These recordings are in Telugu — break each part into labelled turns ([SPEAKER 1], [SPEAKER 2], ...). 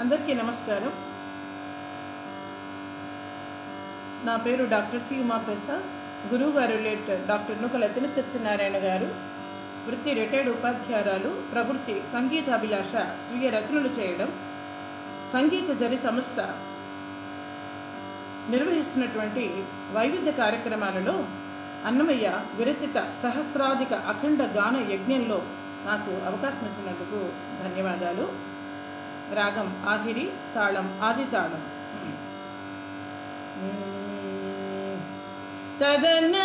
[SPEAKER 1] అందరికీ నమస్కారం. నా పేరు డాక్టర్ సి ఉమాప్రసాద్. గురువుగారు లేట్ డాక్టర్ నూకల సత్యనారాయణ గారు. వృత్తి రిటైర్డ్ ఉపాధ్యాయురాలు. ప్రవృత్తి సంగీతాభిలాష. స్వీయ రచనలు చేయడం. సంగీత జరి సంస్థ నిర్వహిస్తున్నటువంటి వైవిధ్య కార్యక్రమాలలో అన్నమయ్య విరచిత సహస్రాధిక అఖండ గాన యజ్ఞంలో నాకు అవకాశం ఇచ్చినందుకు ధన్యవాదాలు. రాగం ఆహిరి, తాళం ఆది తాళం. తదన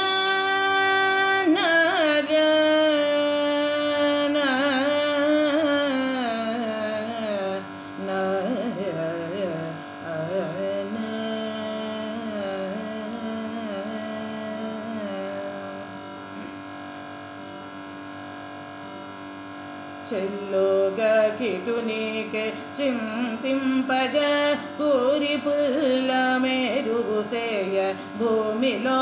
[SPEAKER 1] చెల్లోగా కిటునీకే చింతింపగ పూరి పుల్ల మేరుసేయ భూమిలో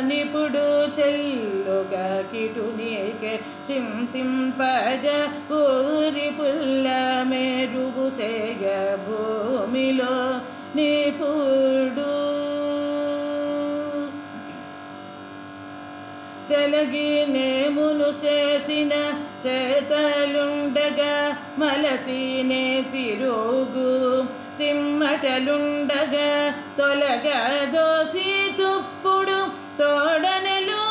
[SPEAKER 1] నిపుడు. చెల్లుగా కిటునీకే చింతింపగ పూరి పుల్ల మేరుసేయ భూమిలో నిపుడు. చెలగి నేమును చేసిన చేతలుండగా మలసినే తిరుగు తిమ్మటలుండగా తొలగా దోసి తుప్పుడు తోడనెలు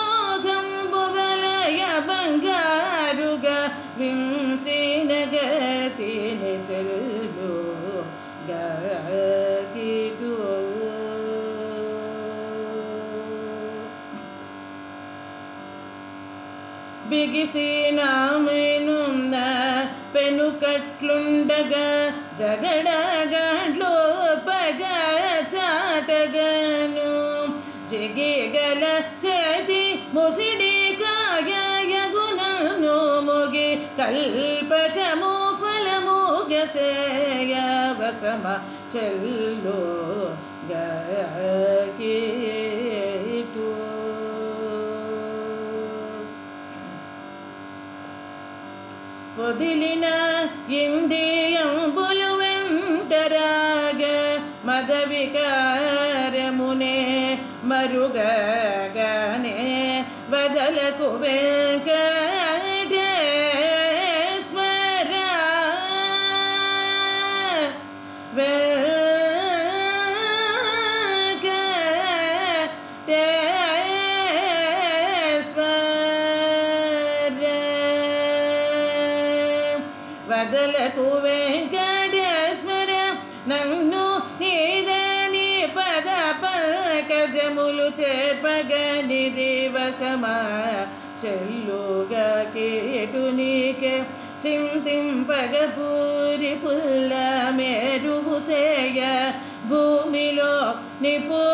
[SPEAKER 1] గంబుగలయ బంగారుగా వించిన గతిని చెల్లు గీటు. బిగిసిన మెనున్న పెనుకట్లుండగా జగడగాండ్లు పగ చాటగను జిగిగల చేతి ముసిడి కాయగుణను మొగి కల్పకము ఫలము గసేయ వసమ చెల్లు గీటు. పొదిలిన ఇంద్రియంబులు వెంటరాగ మదవికారమునే మరుగగానే వదలకు వెంకటేశ్వర వదలకు వెంకటేశ్వర నన్ను నీదని పద పంకజములు చేర్పగని దివసమా చెల్లుగా కేటునీకే చింతింపగ పూరి పుల్ల మేరుసేయ భూమిలో నిపో